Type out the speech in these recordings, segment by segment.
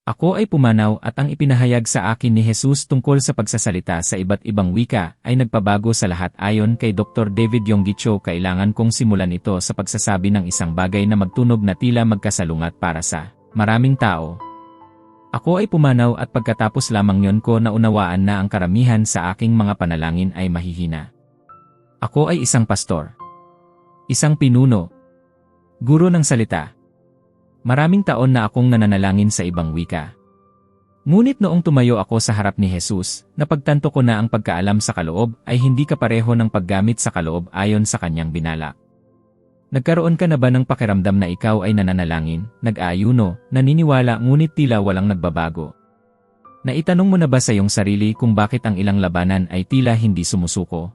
Ako ay pumanaw at ang ipinahayag sa akin ni Jesus tungkol sa pagsasalita sa iba't ibang wika ay nagpabago sa lahat ayon kay Dr. David Yonggi Cho. Kailangan kong simulan ito sa pagsasabi ng isang bagay na magtunog na tila magkasalungat para sa maraming tao. Ako ay pumanaw at pagkatapos lamang yon ko naunawaan na ang karamihan sa aking mga panalangin ay mahihina. Ako ay isang pastor. Isang pinuno. Guro ng salita. Maraming taon na akong nananalangin sa ibang wika. Ngunit noong tumayo ako sa harap ni Jesus, napagtanto ko na ang pagkaalam sa kaloob ay hindi kapareho ng paggamit sa kaloob ayon sa kanyang binalak. Nagkaroon ka na ba ng pakiramdam na ikaw ay nananalangin, nag-aayuno, naniniwala ngunit tila walang nagbabago? Naitanong mo na ba sa iyong sarili kung bakit ang ilang labanan ay tila hindi sumusuko?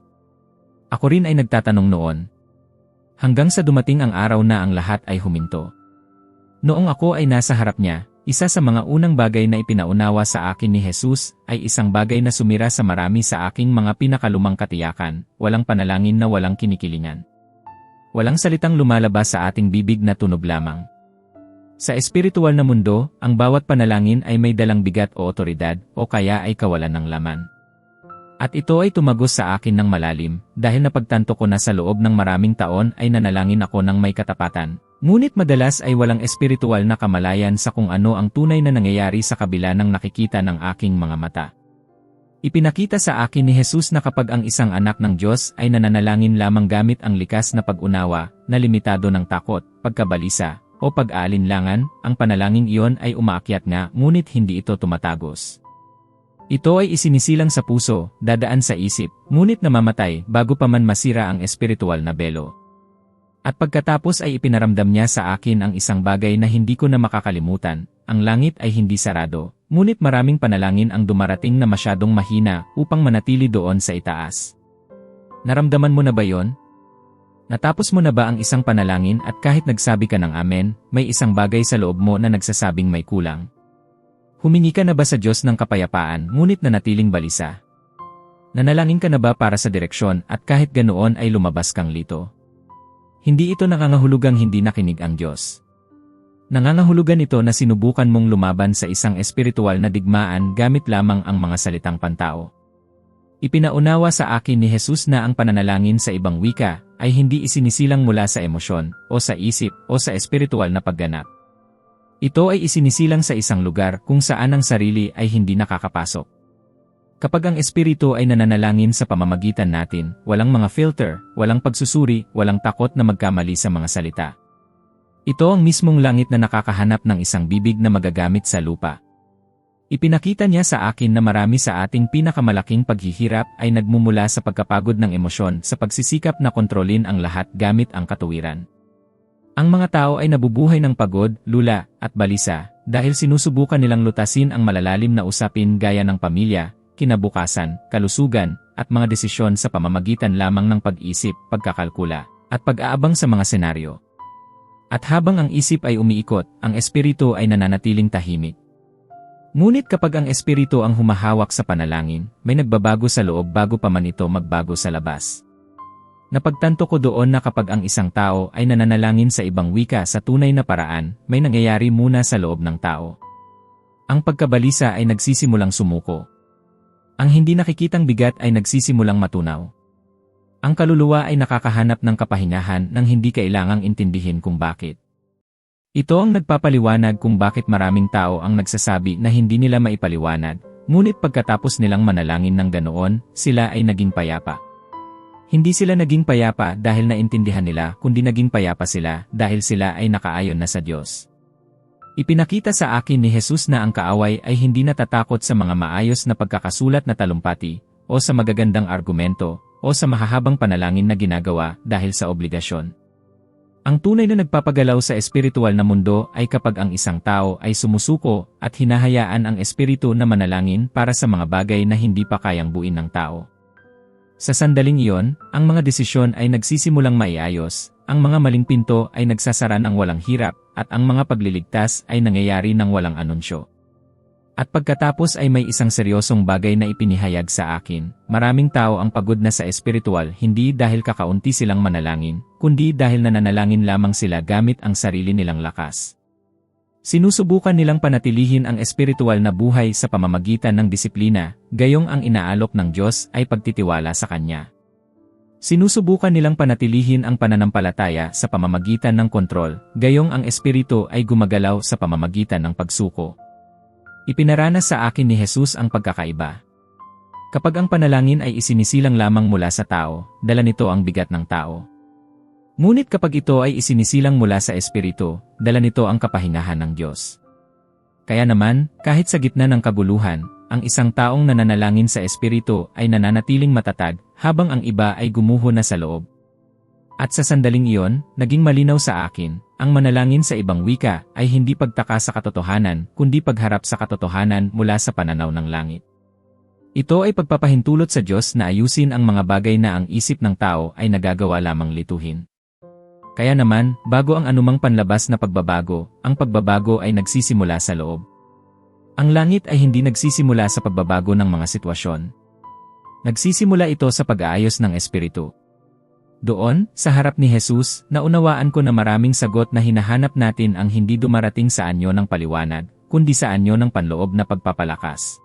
Ako rin ay nagtatanong noon. Hanggang sa dumating ang araw na ang lahat ay huminto. Noong ako ay nasa harap niya, isa sa mga unang bagay na ipinaunawa sa akin ni Jesus ay isang bagay na sumira sa marami sa aking mga pinakalumang katiyakan, walang panalangin na walang kinikilingan. Walang salitang lumalabas sa ating bibig na tunog lamang. Sa espiritual na mundo, ang bawat panalangin ay may dalang bigat o otoridad o kaya ay kawalan ng laman. At ito ay tumagos sa akin ng malalim dahil napagtanto ko na sa loob ng maraming taon ay nanalangin ako ng may katapatan. Ngunit madalas ay walang espiritual na kamalayan sa kung ano ang tunay na nangyayari sa kabila ng nakikita ng aking mga mata. Ipinakita sa akin ni Jesus na kapag ang isang anak ng Diyos ay nananalangin lamang gamit ang likas na pag-unawa, na limitado ng takot, pagkabalisa, o pag-aalinlangan, ang panalangin iyon ay umaakyat nga ngunit hindi ito tumatagos. Ito ay isinisilang sa puso, dadaan sa isip, ngunit namamatay bago pa man masira ang espiritual na belo. At pagkatapos ay ipinaramdam niya sa akin ang isang bagay na hindi ko na makakalimutan, ang langit ay hindi sarado, ngunit maraming panalangin ang dumarating na masyadong mahina upang manatili doon sa itaas. Naramdaman mo na ba yon? Natapos mo na ba ang isang panalangin at kahit nagsabi ka ng amen, may isang bagay sa loob mo na nagsasabing may kulang? Humingi ka na ba sa Diyos ng kapayapaan ngunit nanatiling balisa? Nanalangin ka na ba para sa direksyon at kahit ganoon ay lumabas kang lito? Hindi ito nangangahulugang hindi nakinig ang Diyos. Nangangahulugan ito na sinubukan mong lumaban sa isang espiritual na digmaan gamit lamang ang mga salitang pantao. Ipinaunawa sa akin ni Jesus na ang pananalangin sa ibang wika ay hindi isinisilang mula sa emosyon, o sa isip, o sa espiritual na pagganap. Ito ay isinisilang sa isang lugar kung saan ang sarili ay hindi nakakapasok. Kapag ang espiritu ay nananalangin sa pamamagitan natin, walang mga filter, walang pagsusuri, walang takot na magkamali sa mga salita. Ito ang mismong langit na nakakahanap ng isang bibig na magagamit sa lupa. Ipinakita niya sa akin na marami sa ating pinakamalaking paghihirap ay nagmumula sa pagkapagod ng emosyon sa pagsisikap na kontrolin ang lahat gamit ang katuwiran. Ang mga tao ay nabubuhay ng pagod, lula, at balisa dahil sinusubukan nilang lutasin ang malalalim na usapin gaya ng pamilya, kinabukasan, kalusugan, at mga desisyon sa pamamagitan lamang ng pag-isip, pagkakalkula, at pag-aabang sa mga senaryo. At habang ang isip ay umiikot, ang espiritu ay nananatiling tahimik. Ngunit kapag ang espiritu ang humahawak sa panalangin, may nagbabago sa loob bago pa man ito magbago sa labas. Napagtanto ko doon na kapag ang isang tao ay nananalangin sa ibang wika sa tunay na paraan, may nangyayari muna sa loob ng tao. Ang pagkabalisa ay nagsisimulang sumuko. Ang hindi nakikitang bigat ay nagsisimulang matunaw. Ang kaluluwa ay nakakahanap ng kapahingahan nang hindi kailangang intindihin kung bakit. Ito ang nagpapaliwanag kung bakit maraming tao ang nagsasabi na hindi nila maipaliwanag, ngunit pagkatapos nilang manalangin ng ganoon, sila ay naging payapa. Hindi sila naging payapa dahil naintindihan nila, kundi naging payapa sila dahil sila ay nakaayon na sa Diyos. Ipinakita sa akin ni Jesus na ang kaaway ay hindi natatakot sa mga maayos na pagkakasulat na talumpati, o sa magagandang argumento, o sa mahahabang panalangin na ginagawa dahil sa obligasyon. Ang tunay na nagpapagalaw sa espiritual na mundo ay kapag ang isang tao ay sumusuko at hinahayaan ang espiritu na manalangin para sa mga bagay na hindi pa kayang buuin ng tao. Sa sandaling iyon, ang mga desisyon ay nagsisimulang maiayos, ang mga maling pinto ay nagsasara ng walang hirap, at ang mga pagliligtas ay nangyayari ng walang anunsyo. At pagkatapos ay may isang seryosong bagay na ipinihayag sa akin, maraming tao ang pagod na sa espiritual hindi dahil kakaunti silang manalangin, kundi dahil nananalangin lamang sila gamit ang sarili nilang lakas. Sinusubukan nilang panatilihin ang espiritual na buhay sa pamamagitan ng disiplina, gayong ang inaalok ng Diyos ay pagtitiwala sa Kanya. Sinusubukan nilang panatilihin ang pananampalataya sa pamamagitan ng kontrol, gayong ang espiritu ay gumagalaw sa pamamagitan ng pagsuko. Ipinaranas sa akin ni Jesus ang pagkakaiba. Kapag ang panalangin ay isinisilang lamang mula sa tao, dala nito ang bigat ng tao. Ngunit kapag ito ay isinisilang mula sa espiritu, dala nito ang kapahingahan ng Diyos. Kaya naman, kahit sa gitna ng kaguluhan, ang isang taong nananalangin sa espiritu ay nananatiling matatag, habang ang iba ay gumuho na sa loob. At sa sandaling iyon, naging malinaw sa akin, ang manalangin sa ibang wika ay hindi pagtaka sa katotohanan, kundi pagharap sa katotohanan mula sa pananaw ng langit. Ito ay pagpapahintulot sa Diyos na ayusin ang mga bagay na ang isip ng tao ay nagagawa lamang lituhin. Kaya naman, bago ang anumang panlabas na pagbabago, ang pagbabago ay nagsisimula sa loob. Ang langit ay hindi nagsisimula sa pagbabago ng mga sitwasyon. Nagsisimula ito sa pag-aayos ng espiritu. Doon, sa harap ni Jesus, naunawaan ko na maraming sagot na hinahanap natin ang hindi dumarating sa anyo ng paliwanag, kundi sa anyo ng panloob na pagpapalakas.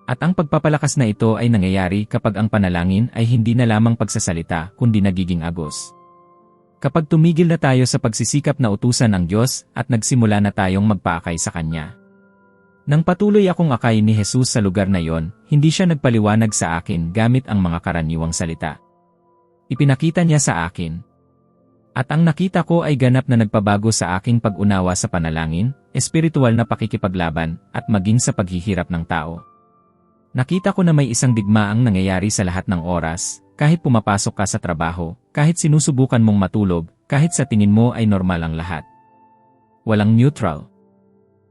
At ang pagpapalakas na ito ay nangyayari kapag ang panalangin ay hindi na lamang pagsasalita, kundi nagiging agos. Kapag tumigil na tayo sa pagsisikap na utusan ng Diyos at nagsimula na tayong magpaakay sa Kanya. Nang patuloy akong akay ni Jesus sa lugar na yon, hindi siya nagpaliwanag sa akin gamit ang mga karaniwang salita. Ipinakita niya sa akin. At ang nakita ko ay ganap na nagpabago sa aking pag-unawa sa panalangin, espiritual na pakikipaglaban, at maging sa paghihirap ng tao. Nakita ko na may isang digmaang nangyayari sa lahat ng oras, kahit pumapasok ka sa trabaho, kahit sinusubukan mong matulog, kahit sa tingin mo ay normal ang lahat. Walang neutral.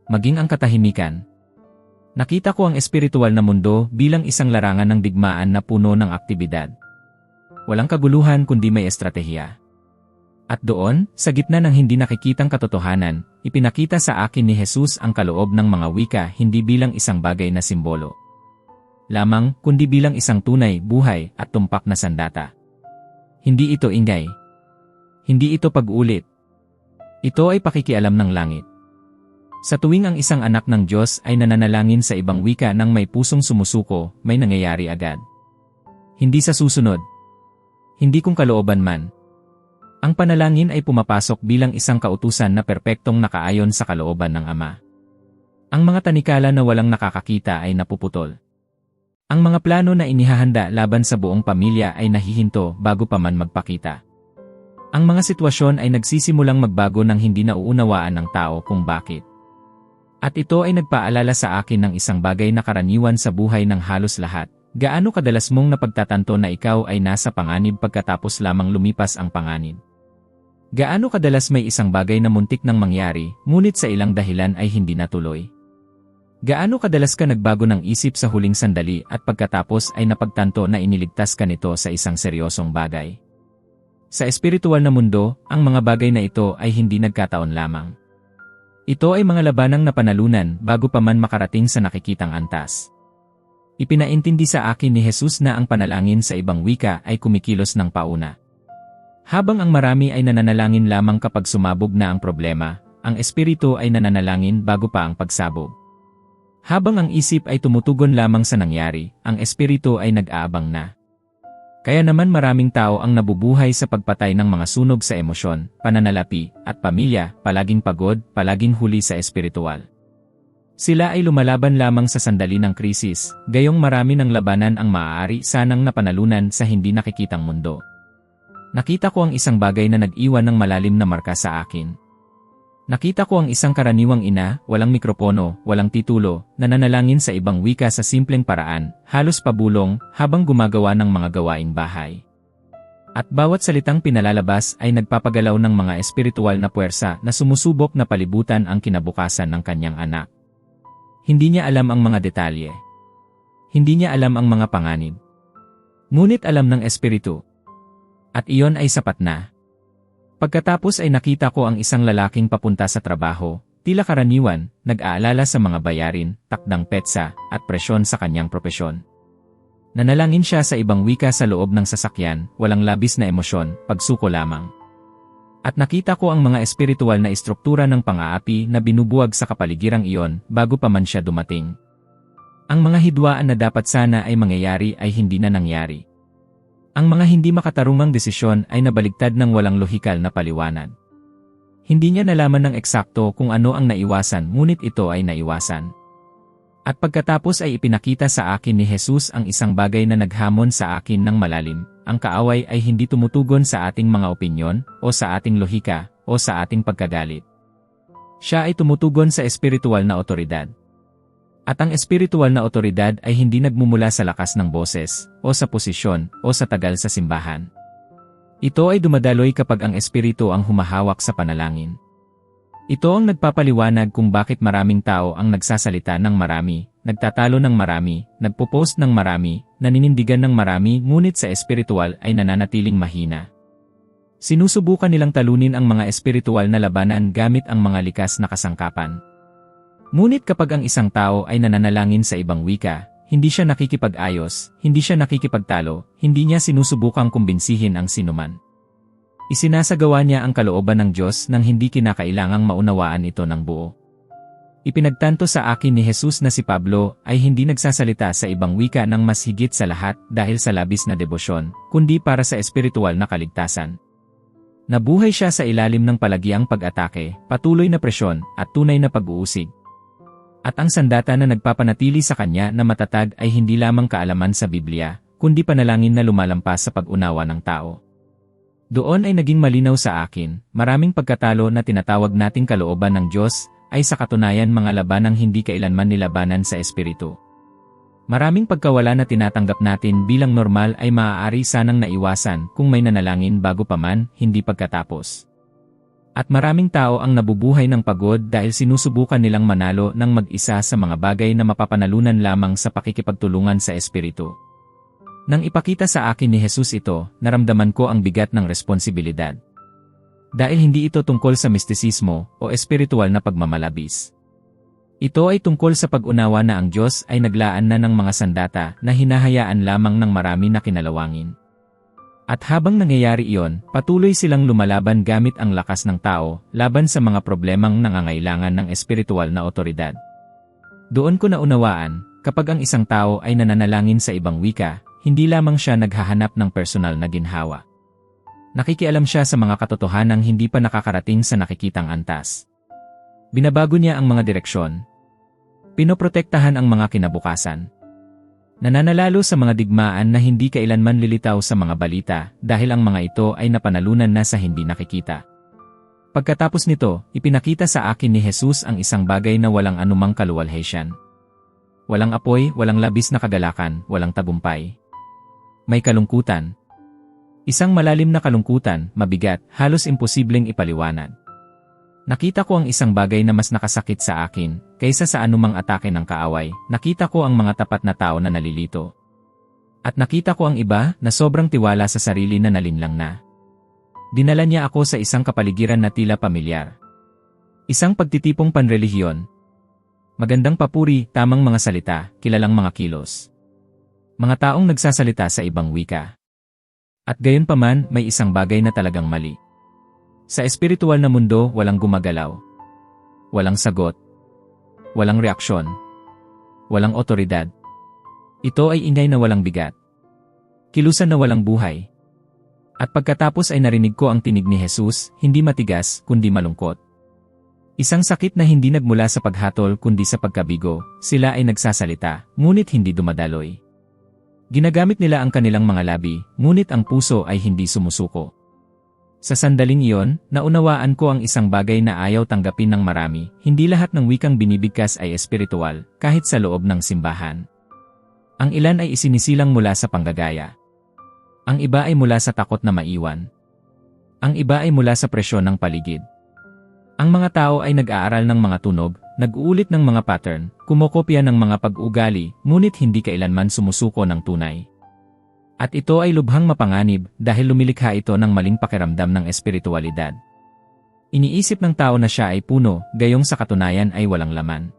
Maging ang katahimikan. Nakita ko ang espiritual na mundo bilang isang larangan ng digmaan na puno ng aktibidad. Walang kaguluhan kundi may estratehiya. At doon, sa gitna ng hindi nakikitang katotohanan, ipinakita sa akin ni Jesus ang kaloob ng mga wika hindi bilang isang bagay na simbolo lamang, kundi bilang isang tunay, buhay, at tumpak na sandata. Hindi ito ingay. Hindi ito pag-ulit. Ito ay pakikialam ng langit. Sa tuwing ang isang anak ng Diyos ay nananalangin sa ibang wika ng may pusong sumusuko, may nangyayari agad. Hindi sa susunod. Hindi kung kalooban man. Ang panalangin ay pumapasok bilang isang kautusan na perpektong nakaayon sa kalooban ng Ama. Ang mga tanikala na walang nakakakita ay napuputol. Ang mga plano na inihahanda laban sa buong pamilya ay nahihinto bago pa man magpakita. Ang mga sitwasyon ay nagsisimulang magbago nang hindi nauunawaan ng tao kung bakit. At ito ay nagpaalala sa akin ng isang bagay na karaniwan sa buhay ng halos lahat. Gaano kadalas mong napagtatanto na ikaw ay nasa panganib pagkatapos lamang lumipas ang panganib? Gaano kadalas may isang bagay na muntik nang mangyari, ngunit sa ilang dahilan ay hindi natuloy? Gaano kadalas ka nagbago ng isip sa huling sandali at pagkatapos ay napagtanto na iniligtas ka nito sa isang seryosong bagay? Sa espiritual na mundo, ang mga bagay na ito ay hindi nagkataon lamang. Ito ay mga labanang napanalunan bago pa man makarating sa nakikitang antas. Ipinaintindi sa akin ni Jesus na ang panalangin sa ibang wika ay kumikilos ng pauna. Habang ang marami ay nananalangin lamang kapag sumabog na ang problema, ang espiritu ay nananalangin bago pa ang pagsabog. Habang ang isip ay tumutugon lamang sa nangyari, ang espiritu ay nag-aabang na. Kaya naman maraming tao ang nabubuhay sa pagpatay ng mga sunog sa emosyon, pananalapi, at pamilya, palaging pagod, palaging huli sa espiritual. Sila ay lumalaban lamang sa sandali ng krisis, gayong marami ng labanan ang maaari sanang napanalunan sa hindi nakikitang mundo. Nakita ko ang isang bagay na nag-iwan ng malalim na marka sa akin. Nakita ko ang isang karaniwang ina, walang mikropono, walang titulo, nananalangin sa ibang wika sa simpleng paraan, halos pabulong, habang gumagawa ng mga gawaing bahay. At bawat salitang pinalalabas ay nagpapagalaw ng mga espiritual na puwersa na sumusubok na palibutan ang kinabukasan ng kanyang anak. Hindi niya alam ang mga detalye. Hindi niya alam ang mga panganib. Ngunit alam ng espiritu. At iyon ay sapat na. Pagkatapos ay nakita ko ang isang lalaking papunta sa trabaho, tila karaniwan, nag-aalala sa mga bayarin, takdang petsa, at presyon sa kanyang propesyon. Nanalangin siya sa ibang wika sa loob ng sasakyan, walang labis na emosyon, pagsuko lamang. At nakita ko ang mga espiritual na istruktura ng pang-aapi na binubuwag sa kapaligirang iyon bago pa man siya dumating. Ang mga hidwaan na dapat sana ay mangyayari ay hindi na nangyari. Ang mga hindi makatarungang desisyon ay nabaligtad ng walang lohikal na paliwanag. Hindi niya nalaman ng eksakto kung ano ang naiwasan, ngunit ito ay naiwasan. At pagkatapos ay ipinakita sa akin ni Jesus ang isang bagay na naghamon sa akin ng malalim. Ang kaaway ay hindi tumutugon sa ating mga opinyon, o sa ating lohika, o sa ating pagkagalit. Siya ay tumutugon sa espiritual na otoridad. At ang espiritual na otoridad ay hindi nagmumula sa lakas ng boses, o sa posisyon, o sa tagal sa simbahan. Ito ay dumadaloy kapag ang espiritu ang humahawak sa panalangin. Ito ang nagpapaliwanag kung bakit maraming tao ang nagsasalita ng marami, nagtatalo ng marami, nagpo-post ng marami, naninindigan ng marami, ngunit sa espiritual ay nananatiling mahina. Sinusubukan nilang talunin ang mga espiritual na labanan gamit ang mga likas na kasangkapan. Ngunit kapag ang isang tao ay nananalangin sa ibang wika, hindi siya nakikipag-ayos, hindi siya nakikipagtalo, hindi niya sinusubukang kumbinsihin ang sinuman. Isinasagawa niya ang kalooban ng Diyos nang hindi kinakailangang maunawaan ito ng buo. Ipinagtanto sa akin ni Jesus na si Pablo ay hindi nagsasalita sa ibang wika ng mas higit sa lahat dahil sa labis na debosyon, kundi para sa espiritual na kaligtasan. Nabuhay siya sa ilalim ng palagiang pag-atake, patuloy na presyon, at tunay na pag-uusig. At ang sandata na nagpapanatili sa kanya na matatag ay hindi lamang kaalaman sa Biblia, kundi panalangin na lumalampas sa pag-unawa ng tao. Doon ay naging malinaw sa akin, maraming pagkatalo na tinatawag nating kalooban ng Diyos ay sa katunayan mga labanang hindi kailanman nilabanan sa espiritu. Maraming pagkawala na tinatanggap natin bilang normal ay maaari sanang naiwasan kung may nanalangin bago pa man, hindi pagkatapos. At maraming tao ang nabubuhay ng pagod dahil sinusubukan nilang manalo ng mag-isa sa mga bagay na mapapanalunan lamang sa pakikipagtulungan sa espiritu. Nang ipakita sa akin ni Jesus ito, naramdaman ko ang bigat ng responsibilidad. Dahil hindi ito tungkol sa mistisismo o espiritual na pagmamalabis. Ito ay tungkol sa pag-unawa na ang Diyos ay naglaan na ng mga sandata na hinahayaan lamang ng marami na kinalawangin. At habang nangyayari iyon, patuloy silang lumalaban gamit ang lakas ng tao laban sa mga problemang nangangailangan ng espiritual na otoridad. Doon ko naunawaan, kapag ang isang tao ay nananalangin sa ibang wika, hindi lamang siya naghahanap ng personal na ginhawa. Nakikialam siya sa mga katotohanang hindi pa nakakarating sa nakikitang antas. Binabago niya ang mga direksyon. Pinoprotektahan ang mga kinabukasan. Nananalalo sa mga digmaan na hindi kailanman lilitaw sa mga balita dahil ang mga ito ay napanalunan na sa hindi nakikita. Pagkatapos nito, ipinakita sa akin ni Jesus ang isang bagay na walang anumang kaluwalhatian. Walang apoy, walang labis na kagalakan, walang tagumpay. May kalungkutan. Isang malalim na kalungkutan, mabigat, halos imposibleng ipaliwanag. Nakita ko ang isang bagay na mas nakasakit sa akin, kaysa sa anumang atake ng kaaway. Nakita ko ang mga tapat na tao na nalilito. At nakita ko ang iba na sobrang tiwala sa sarili na nalinlang na. Dinala niya ako sa isang kapaligiran na tila pamilyar. Isang pagtitipong panrelihiyon. Magandang papuri, tamang mga salita, kilalang mga kilos. Mga taong nagsasalita sa ibang wika. At gayon pa man, may isang bagay na talagang mali. Sa espiritual na mundo, walang gumagalaw. Walang sagot. Walang reaksyon. Walang otoridad. Ito ay ingay na walang bigat. Kilusan na walang buhay. At pagkatapos ay narinig ko ang tinig ni Jesus, hindi matigas, kundi malungkot. Isang sakit na hindi nagmula sa paghatol kundi sa pagkabigo, sila ay nagsasalita, ngunit hindi dumadaloy. Ginagamit nila ang kanilang mga labi, ngunit ang puso ay hindi sumusuko. Sa sandaling iyon, naunawaan ko ang isang bagay na ayaw tanggapin ng marami, hindi lahat ng wikang binibigkas ay espiritual, kahit sa loob ng simbahan. Ang ilan ay isinisilang mula sa panggagaya. Ang iba ay mula sa takot na maiwan. Ang iba ay mula sa presyon ng paligid. Ang mga tao ay nag-aaral ng mga tunog, nag-uulit ng mga pattern, kumokopya ng mga pag-ugali, ngunit hindi kailanman sumusuko ng tunay. At ito ay lubhang mapanganib dahil lumilikha ito ng maling pakiramdam ng espiritualidad. Iniisip ng tao na siya ay puno, gayong sa katunayan ay walang laman.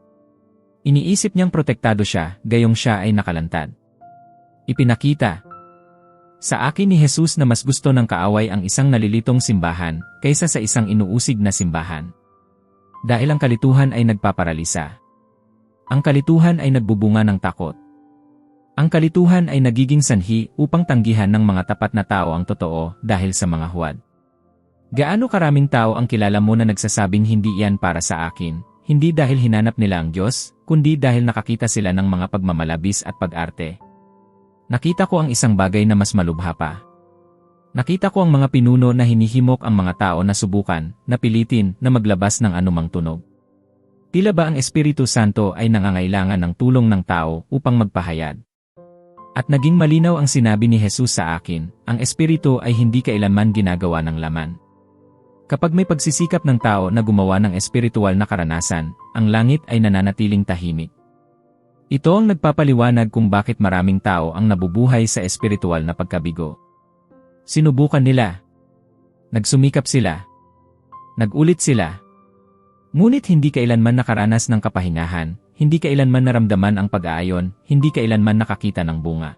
Iniisip niyang protektado siya, gayong siya ay nakalantad. Ipinakita. Sa akin ni Jesus na mas gusto ng kaaway ang isang nalilitong simbahan kaysa sa isang inuusig na simbahan. Dahil ang kalituhan ay nagpaparalisa. Ang kalituhan ay nagbubunga ng takot. Ang kalituhan ay nagiging sanhi upang tanggihan ng mga tapat na tao ang totoo dahil sa mga huwad. Gaano karaming tao ang kilala mo na nagsasabing hindi iyan para sa akin, hindi dahil hinanap nila ang Diyos, kundi dahil nakakita sila ng mga pagmamalabis at pag-arte. Nakita ko ang isang bagay na mas malubha pa. Nakita ko ang mga pinuno na hinihimok ang mga tao na subukan, na pilitin, na maglabas ng anumang tunog. Tila ba ang Espiritu Santo ay nangangailangan ng tulong ng tao upang magpahayag? At naging malinaw ang sinabi ni Jesus sa akin, ang Espiritu ay hindi kailanman ginagawa ng laman. Kapag may pagsisikap ng tao na gumawa ng espiritual na karanasan, ang langit ay nananatiling tahimik. Ito ang nagpapaliwanag kung bakit maraming tao ang nabubuhay sa espiritual na pagkabigo. Sinubukan nila. Nagsumikap sila. Nagulit sila. Ngunit hindi kailanman nakaranas ng kapahingahan, hindi kailanman naramdaman ang pag-aayon, hindi kailanman nakakita ng bunga.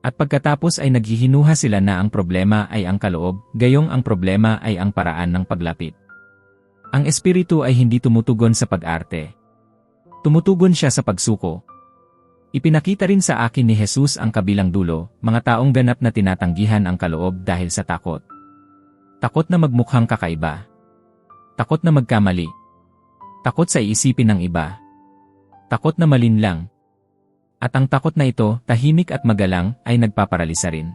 At pagkatapos ay naghihinuha sila na ang problema ay ang kaloob, gayong ang problema ay ang paraan ng paglapit. Ang espiritu ay hindi tumutugon sa pag-arte. Tumutugon siya sa pagsuko. Ipinakita rin sa akin ni Jesus ang kabilang dulo, mga taong ganap na tinatanggihan ang kaloob dahil sa takot. Takot na magmukhang kakaiba. Takot na magkamali. Takot sa iisipin ng iba. Takot na malinlang. At ang takot na ito, tahimik at magalang, ay nagpaparalisa rin.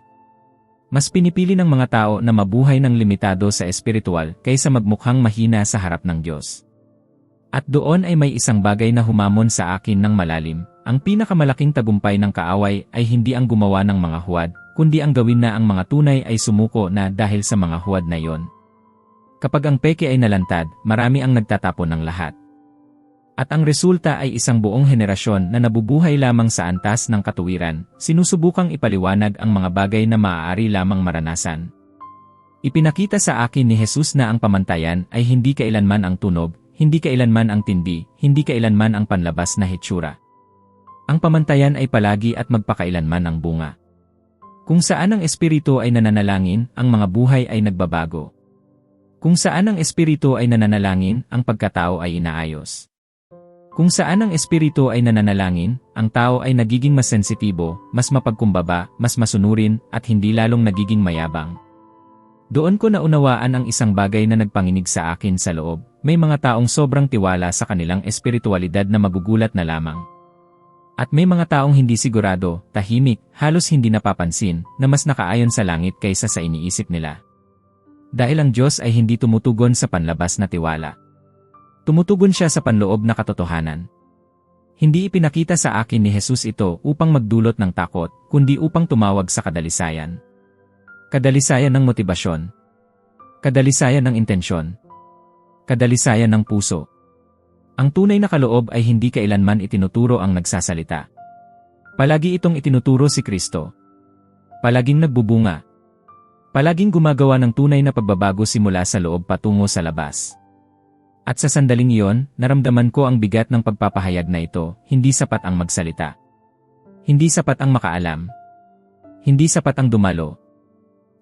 Mas pinipili ng mga tao na mabuhay ng limitado sa espiritual kaysa magmukhang mahina sa harap ng Diyos. At doon ay may isang bagay na humamon sa akin ng malalim, ang pinakamalaking tagumpay ng kaaway ay hindi ang gumawa ng mga huwad, kundi ang gawin na ang mga tunay ay sumuko na dahil sa mga huwad na iyon. Kapag ang peke ay nalantad, marami ang nagtatapon ng lahat. At ang resulta ay isang buong henerasyon na nabubuhay lamang sa antas ng katuwiran, sinusubukang ipaliwanag ang mga bagay na maaari lamang maranasan. Ipinakita sa akin ni Jesus na ang pamantayan ay hindi kailanman ang tunog, hindi kailanman ang tindi, hindi kailanman ang panlabas na hitsura. Ang pamantayan ay palagi at magpakailanman ang bunga. Kung saan ang espiritu ay nananalangin, ang mga buhay ay nagbabago. Kung saan ang espiritu ay nananalangin, ang pagkatao ay inaayos. Kung saan ang espiritu ay nananalangin, ang tao ay nagiging mas sensitibo, mas mapagkumbaba, mas masunurin, at hindi lalong nagiging mayabang. Doon ko naunawaan ang isang bagay na nagpanginig sa akin sa loob, may mga taong sobrang tiwala sa kanilang espiritualidad na magugulat na lamang. At may mga taong hindi sigurado, tahimik, halos hindi napapansin, na mas nakaayon sa langit kaysa sa iniisip nila. Dahil ang Diyos ay hindi tumutugon sa panlabas na tiwala. Tumutugon siya sa panloob na katotohanan. Hindi ipinakita sa akin ni Jesus ito upang magdulot ng takot, kundi upang tumawag sa kadalisayan. Kadalisayan ng motibasyon. Kadalisayan ng intensyon. Kadalisayan ng puso. Ang tunay na kaloob ay hindi kailanman itinuturo ang nagsasalita. Palagi itong itinuturo si Kristo. Palaging nagbubunga. Palaging gumagawa ng tunay na pagbabago simula sa loob patungo sa labas. At sa sandaling iyon, naramdaman ko ang bigat ng pagpapahayag na ito, hindi sapat ang magsalita. Hindi sapat ang makaalam. Hindi sapat ang dumalo.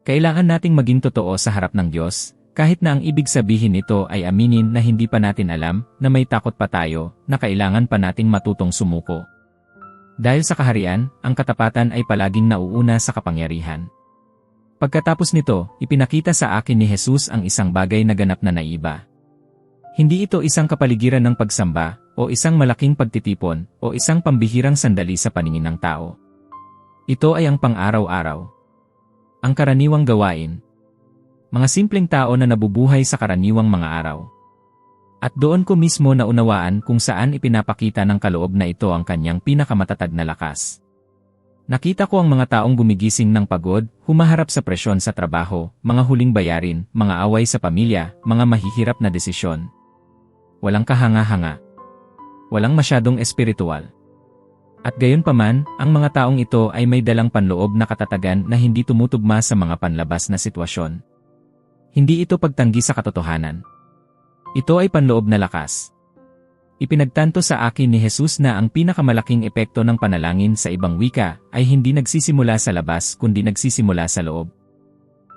Kailangan nating maging totoo sa harap ng Diyos, kahit na ang ibig sabihin nito ay aminin na hindi pa natin alam, na may takot pa tayo, na kailangan pa nating matutong sumuko. Dahil sa kaharian, ang katapatan ay palaging nauuna sa kapangyarihan. Pagkatapos nito, ipinakita sa akin ni Jesus ang isang bagay na ganap na naiba. Hindi ito isang kapaligiran ng pagsamba, o isang malaking pagtitipon, o isang pambihirang sandali sa paningin ng tao. Ito ay ang pang-araw-araw. Ang karaniwang gawain. Mga simpleng tao na nabubuhay sa karaniwang mga araw. At doon ko mismo naunawaan kung saan ipinapakita ng kaloob na ito ang kanyang pinakamatatag na lakas. Nakita ko ang mga taong gumigising ng pagod, humaharap sa presyon sa trabaho, mga huling bayarin, mga away sa pamilya, mga mahihirap na desisyon. Walang kahanga-hanga. Walang masyadong espiritual. At gayon paman, ang mga taong ito ay may dalang panloob na katatagan na hindi tumutugma sa mga panlabas na sitwasyon. Hindi ito pagtanggi sa katotohanan. Ito ay panloob na lakas. Ipinagtanto sa akin ni Jesus na ang pinakamalaking epekto ng panalangin sa ibang wika ay hindi nagsisimula sa labas kundi nagsisimula sa loob.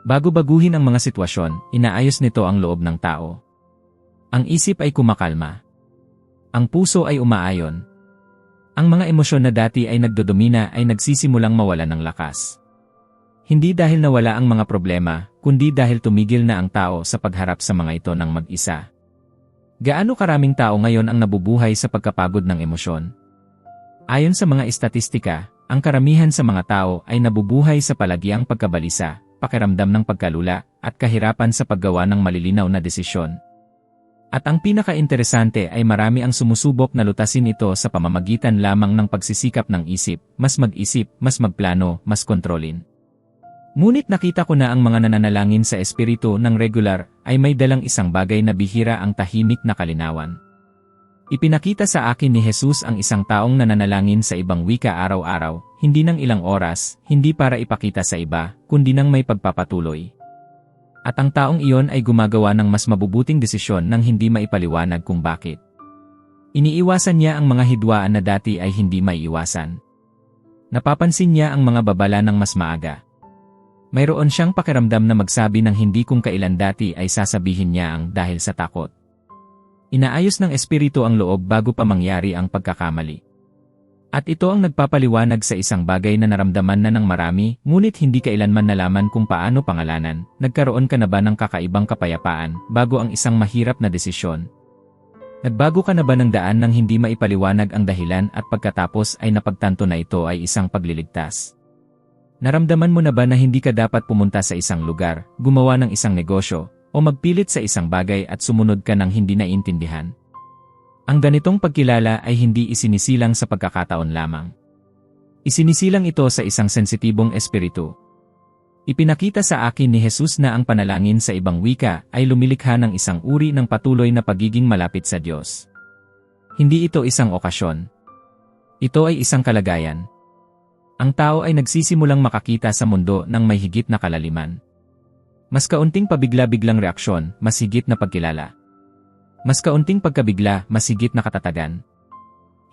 Bago baguhin ang mga sitwasyon, inaayos nito ang loob ng tao. Ang isip ay kumakalma. Ang puso ay umaayon. Ang mga emosyon na dati ay nagdodomina ay nagsisimulang mawala ng lakas. Hindi dahil nawala ang mga problema, kundi dahil tumigil na ang tao sa pagharap sa mga ito ng mag-isa. Gaano karaming tao ngayon ang nabubuhay sa pagkapagod ng emosyon? Ayon sa mga estatistika, ang karamihan sa mga tao ay nabubuhay sa palagiang pagkabalisa, pakiramdam ng pagkalula, at kahirapan sa paggawa ng malilinaw na desisyon. At ang pinaka-interesante ay marami ang sumusubok na lutasin ito sa pamamagitan lamang ng pagsisikap ng isip, mas mag-isip, mas magplano, mas kontrolin. Ngunit nakita ko na ang mga nananalangin sa espiritu ng regular ay may dalang isang bagay na bihira ang tahimik na kalinawan. Ipinakita sa akin ni Jesus ang isang taong nananalangin sa ibang wika araw-araw, hindi ng ilang oras, hindi para ipakita sa iba, kundi ng may pagpapatuloy. At ang taong iyon ay gumagawa ng mas mabubuting desisyon nang hindi maipaliwanag kung bakit. Iniiwasan niya ang mga hidwaan na dati ay hindi maiiwasan. Napapansin niya ang mga babala ng mas maaga. Mayroon siyang pakiramdam na magsabi ng hindi kung kailan dati ay sasabihin niya ang dahil sa takot. Inaayos ng espiritu ang loob bago pa mangyari ang pagkakamali. At ito ang nagpapaliwanag sa isang bagay na naramdaman na ng marami, ngunit hindi kailanman nalaman kung paano pangalanan. Nagkaroon ka na ba ng kakaibang kapayapaan bago ang isang mahirap na desisyon? Nagbago ka na ba ng daan nang hindi maipaliwanag ang dahilan at pagkatapos ay napagtanto na ito ay isang pagliligtas? Naramdaman mo na ba na hindi ka dapat pumunta sa isang lugar, gumawa ng isang negosyo, o magpilit sa isang bagay at sumunod ka ng hindi naiintindihan? Ang ganitong pagkilala ay hindi isinisilang sa pagkakataon lamang. Isinisilang ito sa isang sensitibong espiritu. Ipinakita sa akin ni Jesus na ang panalangin sa ibang wika ay lumilikha ng isang uri ng patuloy na pagiging malapit sa Diyos. Hindi ito isang okasyon. Ito ay isang kalagayan. Ang tao ay nagsisimulang makakita sa mundo ng may higit na kalaliman. Mas kaunting pabigla-biglang reaksyon, mas higit na pagkilala. Mas kaunting pagkabigla, mas higit na katatagan.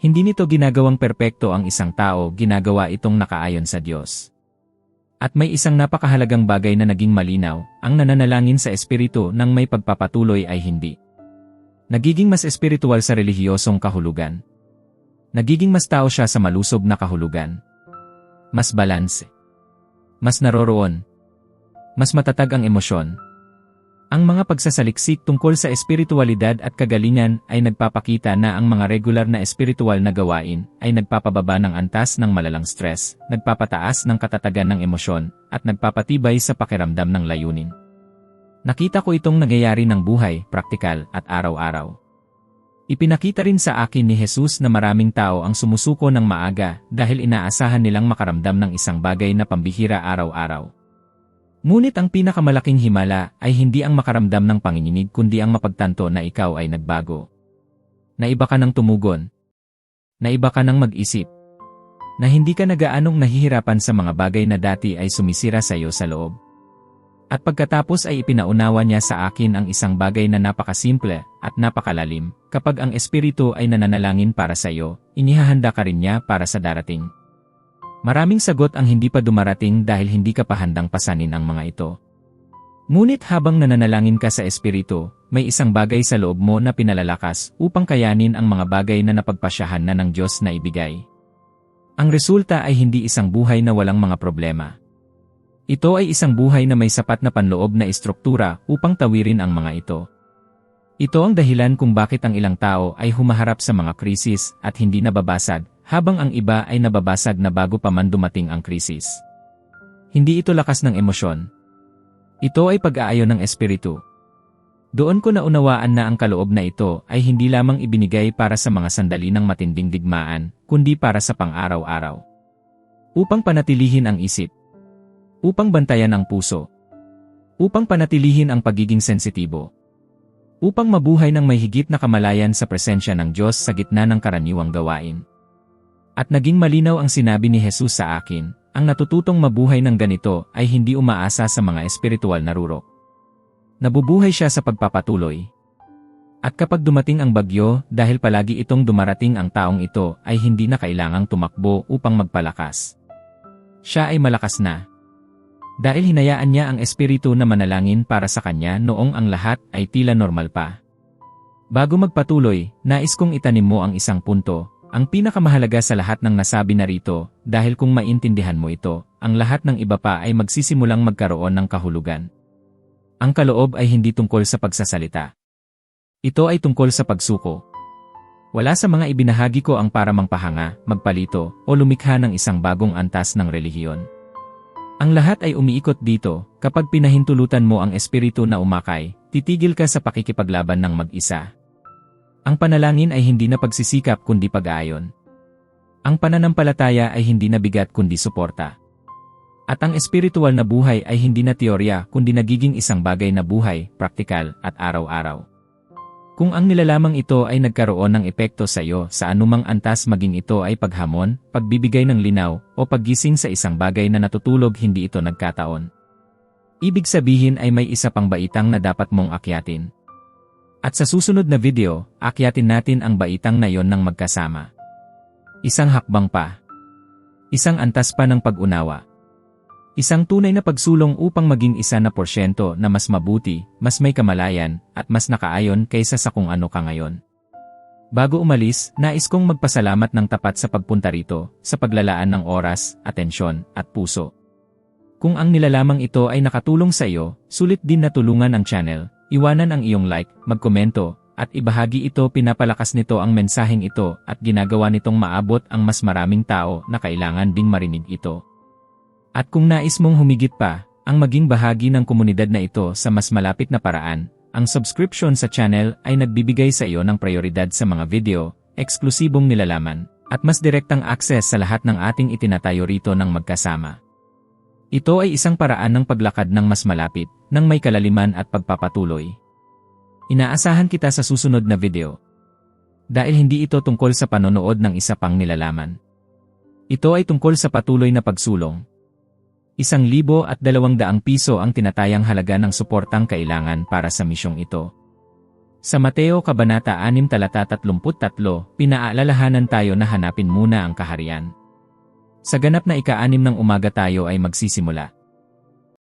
Hindi nito ginagawang perpekto ang isang tao, ginagawa itong nakaayon sa Diyos. At may isang napakahalagang bagay na naging malinaw, ang nananalangin sa espiritu ng may pagpapatuloy ay hindi. Nagiging mas espiritual sa relihiyosong kahulugan. Nagiging mas tao siya sa malusob na kahulugan. Mas balanse. Mas naroroon. Mas matatag ang emosyon. Ang mga pagsasaliksik tungkol sa espiritualidad at kagalingan ay nagpapakita na ang mga regular na espiritual na gawain ay nagpapababa ng antas ng malalang stress, nagpapataas ng katatagan ng emosyon, at nagpapatibay sa pakiramdam ng layunin. Nakita ko itong nangyayari ng buhay, praktikal, at araw-araw. Ipinakita rin sa akin ni Jesus na maraming tao ang sumusuko ng maaga dahil inaasahan nilang makaramdam ng isang bagay na pambihira araw-araw. Ngunit ang pinakamalaking himala ay hindi ang makaramdam ng panginginig kundi ang mapagtanto na ikaw ay nagbago. Na iba ka ng tumugon. Na iba ka ng mag-isip. Na hindi ka na gaanong nahihirapan sa mga bagay na dati ay sumisira sa iyo sa loob. At pagkatapos ay ipinaunawa niya sa akin ang isang bagay na napakasimple at napakalalim. Kapag ang espiritu ay nananalangin para sa iyo, inihahanda ka rin niya para sa darating. Maraming sagot ang hindi pa dumarating dahil hindi ka pa handang pasanin ang mga ito. Ngunit habang nananalangin ka sa espiritu, may isang bagay sa loob mo na pinalalakas upang kayanin ang mga bagay na napagpasyahan na ng Diyos na ibigay. Ang resulta ay hindi isang buhay na walang mga problema. Ito ay isang buhay na may sapat na panloob na istruktura upang tawirin ang mga ito. Ito ang dahilan kung bakit ang ilang tao ay humaharap sa mga krisis at hindi nababasag, habang ang iba ay nababasag na bago pa man dumating ang krisis. Hindi ito lakas ng emosyon. Ito ay pag-aayon ng espiritu. Doon ko naunawaan na ang kaloob na ito ay hindi lamang ibinigay para sa mga sandali ng matinding digmaan, kundi para sa pang-araw-araw. Upang panatilihin ang isip. Upang bantayan ang puso. Upang panatilihin ang pagiging sensitibo. Upang mabuhay ng may higit na kamalayan sa presensya ng Diyos sa gitna ng karaniwang gawain. At naging malinaw ang sinabi ni Jesus sa akin, ang natututong mabuhay ng ganito ay hindi umaasa sa mga espiritual na rurok. Nabubuhay siya sa pagpapatuloy. At kapag dumating ang bagyo, dahil palagi itong dumarating, ang taong ito ay hindi na kailangang tumakbo upang magpalakas. Siya ay malakas na. Dahil hinayaan niya ang espiritu na manalangin para sa kanya noong ang lahat ay tila normal pa. Bago magpatuloy, nais kong itanim mo ang isang punto, ang pinakamahalaga sa lahat ng nasabi na rito, dahil kung maintindihan mo ito, ang lahat ng iba pa ay magsisimulang magkaroon ng kahulugan. Ang kaloob ay hindi tungkol sa pagsasalita. Ito ay tungkol sa pagsuko. Wala sa mga ibinahagi ko ang para mangpahanga, magpalito, o lumikha ng isang bagong antas ng relihiyon. Ang lahat ay umiikot dito, kapag pinahintulutan mo ang espiritu na umakay, titigil ka sa pakikipaglaban ng mag-isa. Ang panalangin ay hindi na pagsisikap kundi pag-aayon. Ang pananampalataya ay hindi na bigat kundi suporta. At ang espiritual na buhay ay hindi na teorya kundi nagiging isang bagay na buhay, praktikal, at araw-araw. Kung ang nilalamang ito ay nagkaroon ng epekto sa iyo sa anumang antas, maging ito ay paghamon, pagbibigay ng linaw, o paggising sa isang bagay na natutulog, hindi ito nagkataon. Ibig sabihin ay may isa pang baitang na dapat mong akyatin. At sa susunod na video, akyatin natin ang baitang na yon ng magkasama. Isang hakbang pa. Isang antas pa ng pag-unawa. Isang tunay na pagsulong upang maging 1% na mas mabuti, mas may kamalayan, at mas nakaayon kaysa sa kung ano ka ngayon. Bago umalis, nais kong magpasalamat ng tapat sa pagpunta rito, sa paglalaan ng oras, atensyon, at puso. Kung ang nilalamang ito ay nakatulong sa iyo, sulit din na tulungan ang channel, iwanan ang iyong like, magkomento, at ibahagi ito. Pinapalakas nito ang mensaheng ito at ginagawa nitong maabot ang mas maraming tao na kailangan ding marinig ito. At kung nais mong humigit pa, ang maging bahagi ng komunidad na ito sa mas malapit na paraan, ang subscription sa channel ay nagbibigay sa iyo ng prioridad sa mga video, eksklusibong nilalaman, at mas direktang access sa lahat ng ating itinatayo rito ng magkasama. Ito ay isang paraan ng paglakad ng mas malapit, ng may kalaliman at pagpapatuloy. Inaasahan kita sa susunod na video. Dahil hindi ito tungkol sa panonood ng isa pang nilalaman. Ito ay tungkol sa patuloy na pagsulong. 1,200 piso ang tinatayang halaga ng suportang kailangan para sa misyong ito. Sa Mateo Kabanata 6 talata 33, pinaalalahanan tayo na hanapin muna ang kaharian. Sa ganap na ika-6 ng umaga tayo ay magsisimula.